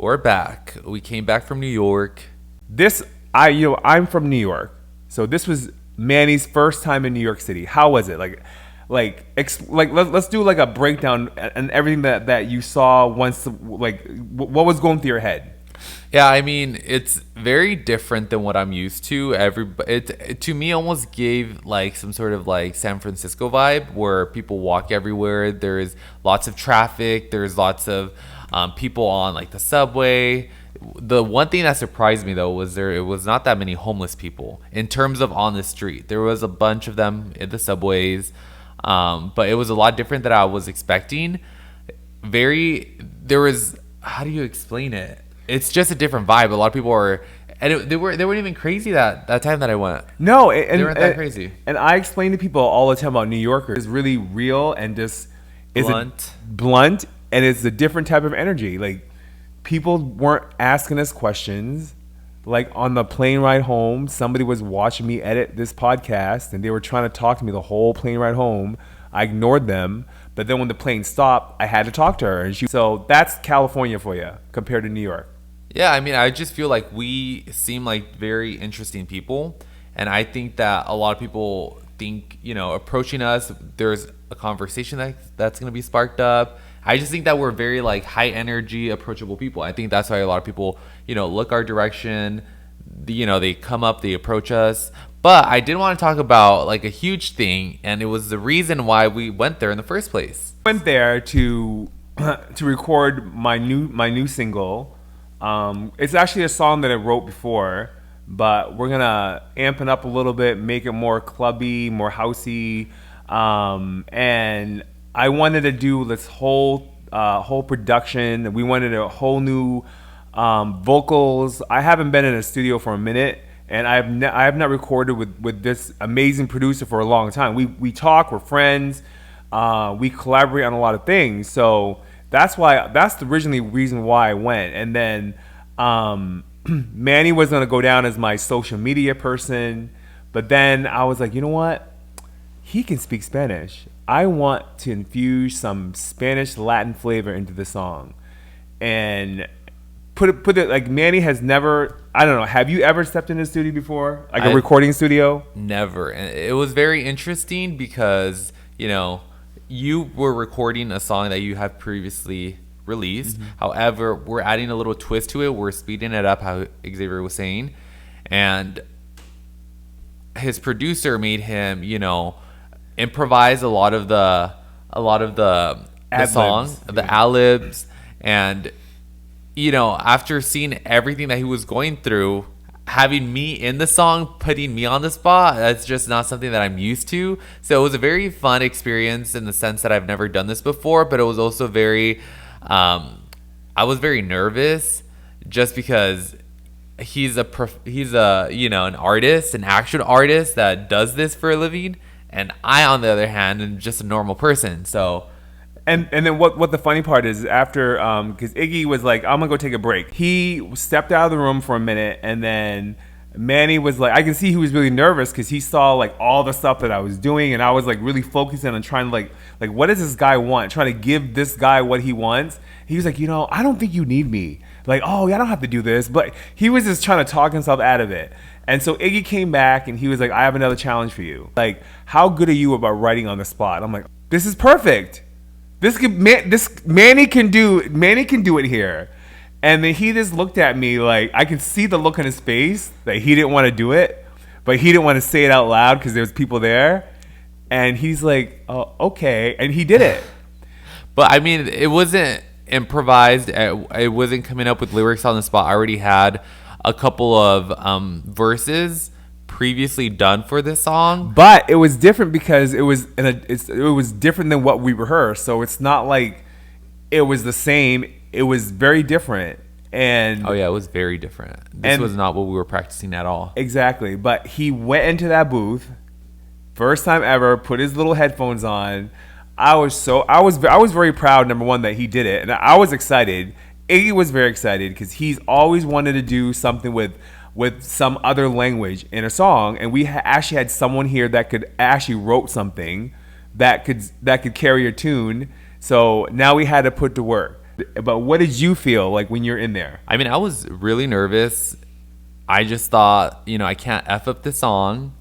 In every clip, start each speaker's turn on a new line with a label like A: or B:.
A: We're back. We came back from New York.
B: I'm from New York, so this was Manny's first time in New York City. How was it? Let's do like a breakdown and everything that you saw once. What was going through your head?
A: Yeah, I mean, it's very different than what I'm used to. It to me almost gave like some sort of like San Francisco vibe where people walk everywhere. There is lots of traffic. There's lots of people on like the subway. The one thing that surprised me though was it was not that many homeless people in terms of on the street. There was a bunch of them in the subways, but it was a lot different than I was expecting. There was, how do you explain it? It's just a different vibe. A lot of people are, and they weren't even crazy that time that I went.
B: No,
A: They weren't that crazy.
B: And I explain to people all the time about New Yorkers. It's really real and just blunt, and it's a different type of energy. Like people weren't asking us questions. Like on the plane ride home, somebody was watching me edit this podcast, and they were trying to talk to me the whole plane ride home. I ignored them, but then when the plane stopped, I had to talk to her, and so that's California for you compared to New York.
A: Yeah, I mean, I just feel like we seem like very interesting people. And I think that a lot of people think, approaching us, there's a conversation that's going to be sparked up. I just think that we're very like high energy, approachable people. I think that's why a lot of people, look our direction. They come up, they approach us. But I did want to talk about like a huge thing. And it was the reason why we went there in the first place.
B: Went there to record my new single. It's actually a song that I wrote before, but we're gonna amp it up a little bit, make it more clubby, more housey, and I wanted to do this whole production. We wanted a whole new vocals. I haven't been in a studio for a minute, and I have not recorded with this amazing producer for a long time. We talk, we're friends, we collaborate on a lot of things, so. That's the originally reason why I went. And then Manny was going to go down as my social media person. But then I was like, you know what? He can speak Spanish. I want to infuse some Spanish Latin flavor into the song. And put it like Manny has never, I don't know, have you ever stepped in a studio before? Like a recording studio?
A: Never. And it was very interesting because, you were recording a song that you have previously released. Mm-hmm. However, we're adding a little twist to it. We're speeding it up, how Xavier was saying. And his producer made him, improvise a lot of the song, the ad-libs. And, after seeing everything that he was going through, having me in the song, putting me on the spot, that's just not something that I'm used to. So it was a very fun experience in the sense that I've never done this before, but it was also I was very nervous just because he's an artist, an actual artist that does this for a living. And I, on the other hand, am just a normal person. So
B: And then what the funny part is after because Iggy was like, I'm gonna go take a break. He stepped out of the room for a minute, and then Manny was like, I can see he was really nervous because he saw like all the stuff that I was doing, and I was like really focusing on trying to like what does this guy want? Trying to give this guy what he wants. He was like, I don't think you need me. Like, oh, yeah, I don't have to do this. But he was just trying to talk himself out of it. And so Iggy came back and he was like, I have another challenge for you. Like, how good are you about writing on the spot? I'm like, this is perfect. Manny can do it here. And then he just looked at me like, I can see the look on his face that he didn't want to do it, but he didn't want to say it out loud because there was people there. And he's like, oh, okay. And he did it.
A: But I mean, it wasn't improvised. It wasn't coming up with lyrics on the spot. I already had a couple of verses previously done for this song,
B: but it was different because it was different than what we rehearsed. So it's not like it was the same. It was very different. And
A: oh yeah, it was very different. This was not what we were practicing at all.
B: Exactly. But he went into that booth, first time ever, put his little headphones on. I was very proud, number one, that he did it, and I was excited. Iggy was very excited because he's always wanted to do something with some other language in a song, and we actually had someone here that could actually wrote something that could carry a tune. So now we had to put to work. But what did you feel like when you're in there?
A: I mean, I was really nervous. I just thought, I can't F up the song.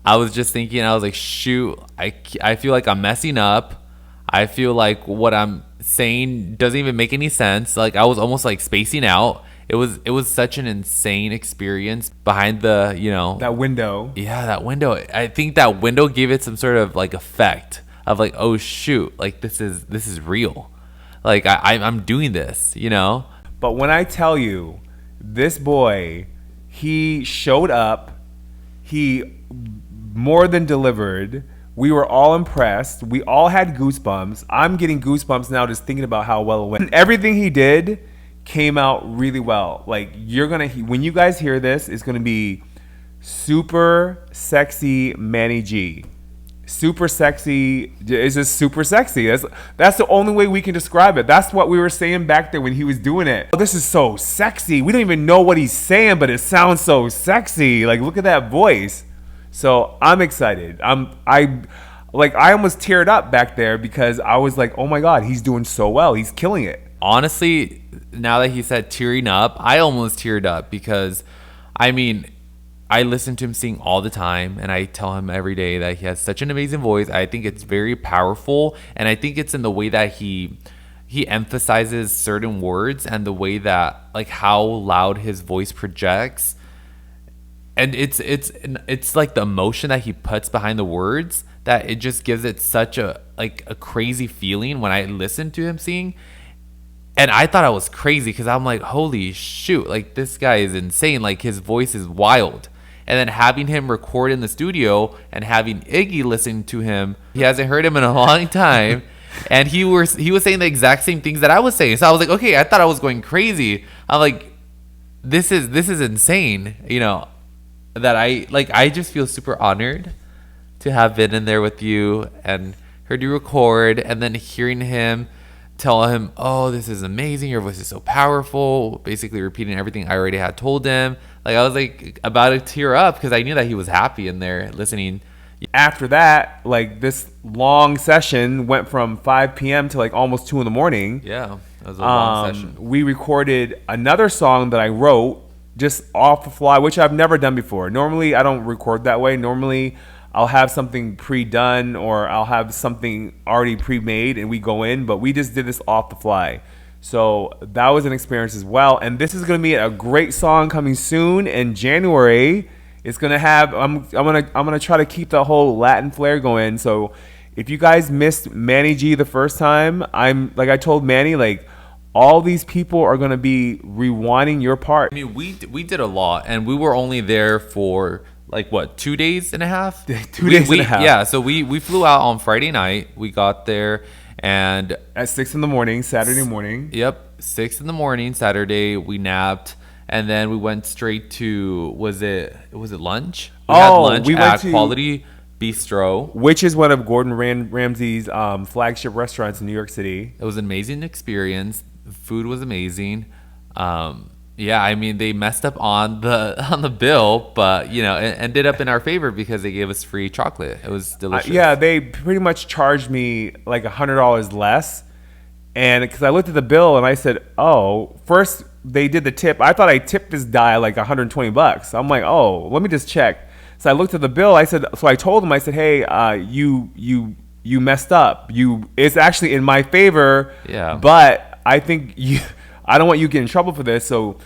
A: I was just thinking, I was like, shoot, I feel like I'm messing up. I feel like what I'm saying doesn't even make any sense. Like I was almost like spacing out. It was such an insane experience behind the,
B: That window.
A: yeah, that window. I think that window gave it some sort of like effect of like, oh shoot, like this is real. Like I'm doing this,
B: But when I tell you, this boy, he showed up. He more than delivered. We were all impressed. We all had goosebumps. I'm getting goosebumps now just thinking about how well it went. Everything he did came out really well. Like when you guys hear this, it's gonna be super sexy Manny G. Super sexy. It's just super sexy. That's the only way we can describe it. That's what we were saying back there when he was doing it. Oh, this is so sexy. We don't even know what he's saying, but it sounds so sexy. Like look at that voice. So I'm excited. I almost teared up back there because I was like, oh my God, he's doing so well. He's killing it.
A: Honestly, now that he said tearing up, I almost teared up because, I mean, I listen to him sing all the time and I tell him every day that he has such an amazing voice. I think it's very powerful, and I think it's in the way that he emphasizes certain words and the way that like how loud his voice projects. And it's like the emotion that he puts behind the words that it just gives it such a crazy feeling when I listen to him sing. And I thought I was crazy because I'm like, holy shoot, like this guy is insane. Like his voice is wild. And then having him record in the studio and having Iggy listen to him, he hasn't heard him in a long time. And he was saying the exact same things that I was saying. So I was like, okay, I thought I was going crazy. I'm like, this is insane, that I just feel super honored to have been in there with you and heard you record, and then hearing him tell him, oh, this is amazing, your voice is so powerful, basically repeating everything I already had told him. Like I was like about to tear up because I knew that he was happy in there listening.
B: After that, like this long session went from 5 p.m. to like almost 2 in the morning.
A: Yeah, that was a long session.
B: We recorded another song that I wrote just off the fly, which I've never done before. Normally, I don't record that way. Normally, I'll have something pre-done or I'll have something already pre-made and we go in, but we just did this off the fly. So that was an experience as well. And this is going to be a great song coming soon in January. It's going to have, I'm going to try to keep the whole Latin flair going. So if you guys missed Manny G the first time, I told Manny, like, all these people are going to be rewinding your part.
A: I mean, we did a lot, and we were only there for like what, 2 days and a half?
B: 2 days and a half.
A: Yeah, so we flew out on Friday night. We got there and
B: at 6 in the morning, Saturday morning.
A: Yep, 6 in the morning, Saturday. We napped, and then we went straight to was it lunch? We had lunch at Quality Bistro,
B: which is one of Gordon Ramsay's flagship restaurants in New York City.
A: It was an amazing experience. The food was amazing. Yeah, I mean they messed up on the bill, but it ended up in our favor because they gave us free chocolate. It was delicious.
B: Yeah, they pretty much charged me like $100 less, and because I looked at the bill and I said, "Oh, first they did the tip. I thought I tipped this guy like $120. I'm like, oh, let me just check." So I looked at the bill. I told him, I said, "Hey, you messed up. It's actually in my favor.
A: Yeah,
B: but I think I don't want you to get in trouble for this." So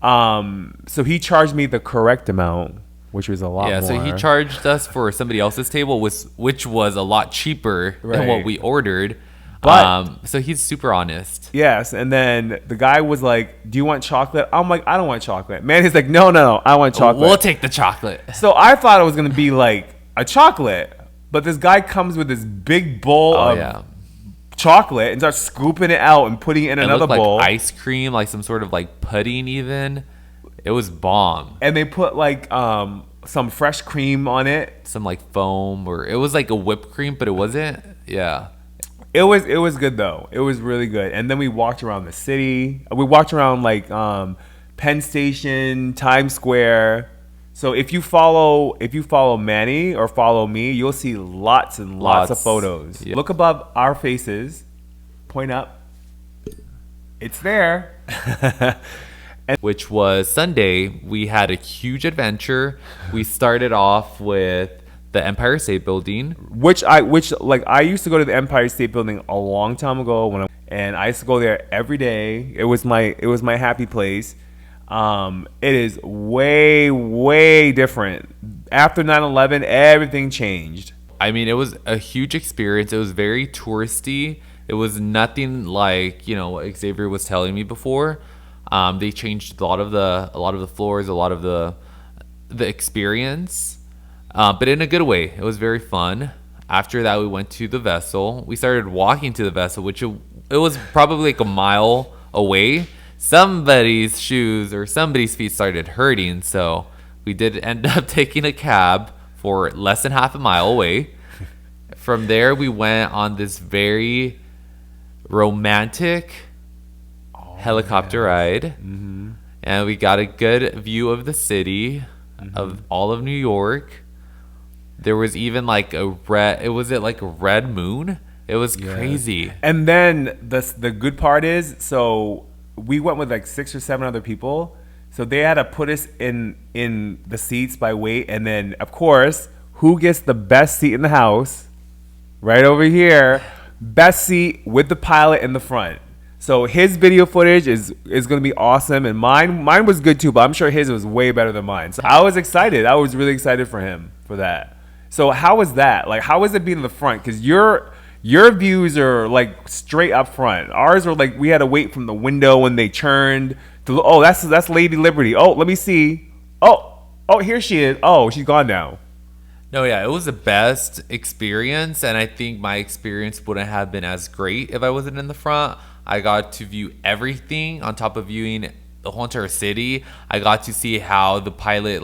B: he charged me the correct amount, which was a lot more.
A: Yeah, so he charged us for somebody else's table, which was a lot cheaper than what we ordered. But so he's super honest.
B: Yes, and then the guy was like, "Do you want chocolate?" I'm like, "I don't want chocolate." Man, he's like, "No, I want chocolate."
A: We'll take the chocolate.
B: So I thought it was gonna be like a chocolate, but this guy comes with this big bowl of chocolate and starts scooping it out and putting it in another bowl.
A: Like ice cream, like some sort of like pudding even. It was bomb.
B: And they put like some fresh cream on it.
A: Some like foam, or it was like a whipped cream, but it wasn't. Yeah.
B: It was good though. It was really good. And then we walked around the city. We walked around like Penn Station, Times Square. So if you follow Manny or follow me, you'll see lots and lots of photos. Yeah. Look above our faces. Point up. It's there.
A: which was Sunday. We had a huge adventure. We started off with the Empire State Building.
B: Which like I used to go to the Empire State Building a long time ago and I used to go there every day. It was my happy place. It is way different. After 9/11, everything changed.
A: I mean, it was a huge experience. It was very touristy. It was nothing like, what Xavier was telling me before. They changed a lot of the floors, a lot of the experience, but in a good way. It was very fun. After that, we went to the vessel. We started walking to the vessel, which it was probably like a mile away. Somebody's shoes or somebody's feet started hurting, so we did end up taking a cab for less than half a mile away. From there, we went on this very romantic helicopter ride, and we got a good view of the city, of all of New York. There was even like a red moon? It was crazy.
B: And then the good part is, so we went with like 6 or 7 other people. So they had to put us in the seats by weight, and then of course, who gets the best seat in the house? Right over here, best seat with the pilot in the front. So his video footage is going to be awesome, and mine was good too, but I'm sure his was way better than mine. So I was excited. I was really excited for him for that. So how was that? Like, how was it being in the front? Because your views are like straight up front. Ours were like we had to wait from the window when they turned to. Oh, that's Lady Liberty. Oh, let me see. Oh, here she is. Oh, she's gone now.
A: No, yeah, it was the best experience, and I think my experience wouldn't have been as great if I wasn't in the front. I got to view everything on top of viewing the whole entire city. I got to see how the pilot,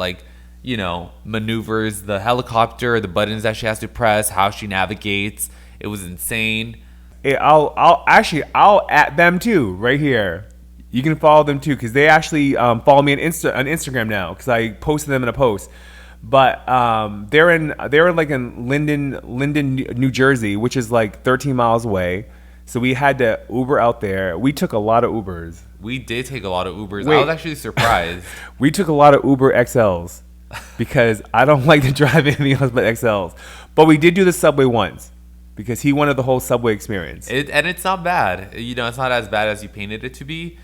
A: maneuvers the helicopter, the buttons that she has to press, how she navigates. It was insane.
B: Hey, I'll at them too right here. You can follow them too because they actually follow me on Instagram now because I posted them in a post. But they're in Linden, New Jersey, which is like 13 miles away. So we had to Uber out there. We took a lot of Ubers.
A: We did take a lot of Ubers.
B: Wait.
A: I was actually surprised.
B: We took a lot of Uber XLs because I don't like to drive anything else but XLs. But we did do the subway once because he wanted the whole subway experience.
A: And it's not bad. It's not as bad as you painted it to be.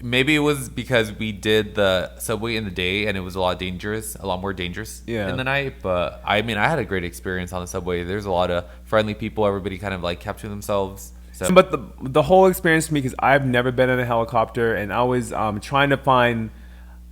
A: Maybe it was because we did the subway in the day and it was a lot more dangerous in the night. But I mean, I had a great experience on the subway. There's a lot of friendly people. Everybody kind of like kept to themselves. So.
B: But the whole experience for me, because I've never been in a helicopter, and I was trying to find.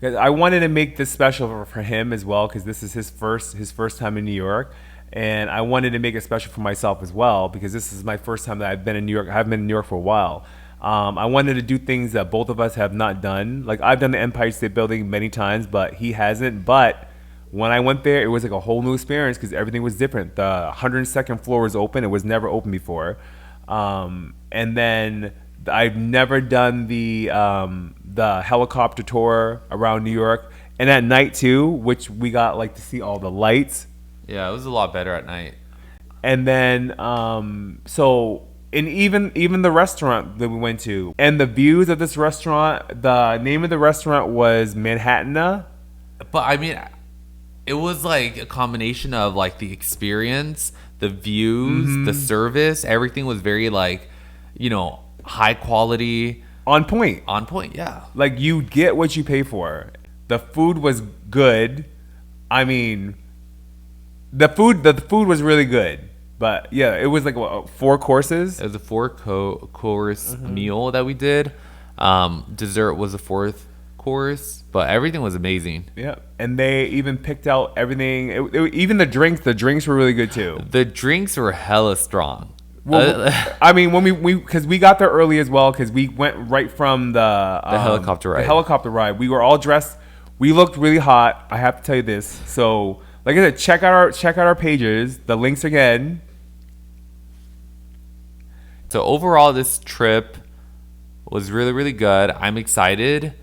B: I wanted to make this special for him as well, because this is his first time in New York, and I wanted to make it special for myself as well, because this is my first time that I've been in New York. I haven't been in New York for a while. I wanted to do things that both of us have not done. Like I've done the Empire State Building many times, but he hasn't. But when I went there, it was like a whole new experience because everything was different. The 102nd floor was open; it was never open before. And then I've never done the helicopter tour around New York, and at night too, which we got like to see all the lights.
A: Yeah, it was a lot better at night.
B: And then and even the restaurant that we went to, and the views of this restaurant. The name of the restaurant was Manhattan.
A: But I mean, it was like a combination of like the experience, the views, the service. Everything was very high quality,
B: on point.
A: Yeah.
B: Like you get what you pay for. The food was good. I mean, the food was really good. But yeah, it was like 4 courses.
A: It was a 4-course meal that we did. Dessert was a 4th course, but everything was amazing.
B: Yeah, and they even picked out everything. Even the drinks. The drinks were really good too.
A: The drinks were hella strong.
B: Well, I mean, when because we got there early as well, because we went right from the
A: helicopter ride.
B: The helicopter ride. We were all dressed. We looked really hot. I have to tell you this. So, like I said, check out our pages. The links again.
A: So overall, this trip was really, really good. I'm excited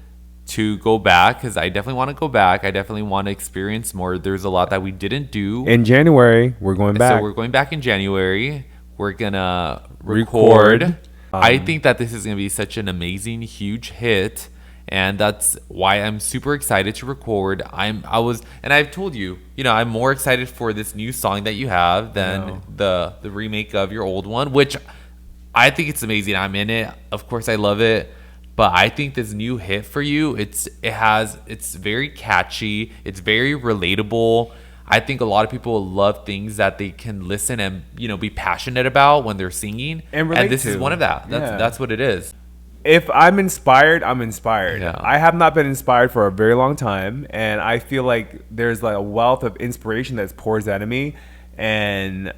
A: to go back because I definitely want to go back. I definitely want to experience more. There's a lot that we didn't do.
B: In January, we're going back.
A: So we're going back in January. We're going to record I think that this is going to be such an amazing, huge hit. And that's why I'm super excited to record. And I've told you, I'm more excited for this new song that you have than the remake of your old one, which I think it's amazing. I'm in it. Of course, I love it. But I think this new hit for you, it's very catchy. It's very relatable. I think a lot of people love things that they can listen and be passionate about when they're singing.
B: And relate
A: this is
B: to.
A: one of that. That's what it is.
B: If I'm inspired, I'm inspired.
A: Yeah.
B: I have not been inspired for a very long time, and I feel like there's like a wealth of inspiration that pours out of me, and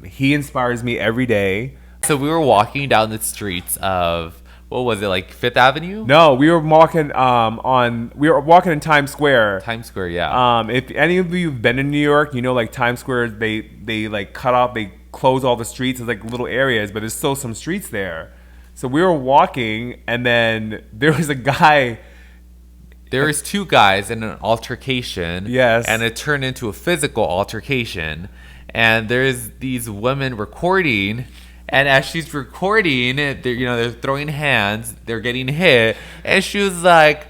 B: he inspires me every day.
A: So we were walking down the streets of, what was it, like Fifth Avenue?
B: No, we were walking in Times Square.
A: Times Square, yeah.
B: If any of you have been in New York, like Times Square, they like they close all the streets as like little areas, but there's still some streets there. So we were walking, and then there was a guy.
A: There was two guys in an altercation.
B: Yes.
A: And it turned into a physical altercation. And there's these women recording. And as she's recording, they're throwing hands. They're getting hit. And she was like,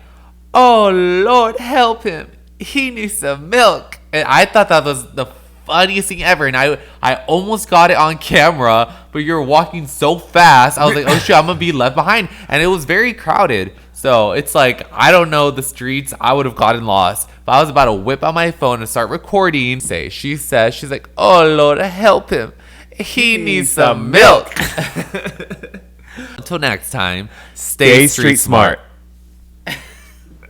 A: "Oh, Lord, help him. He needs some milk." And I thought that was the funniest thing ever, and I almost got it on camera, but you're walking so fast. I was like, oh shit, I'm gonna be left behind. And it was very crowded, so it's like, I don't know the streets. I would have gotten lost. But I was about to whip out my phone and start recording. She's like, "Oh Lord, help him. He needs some milk." Until next time, stay street smart.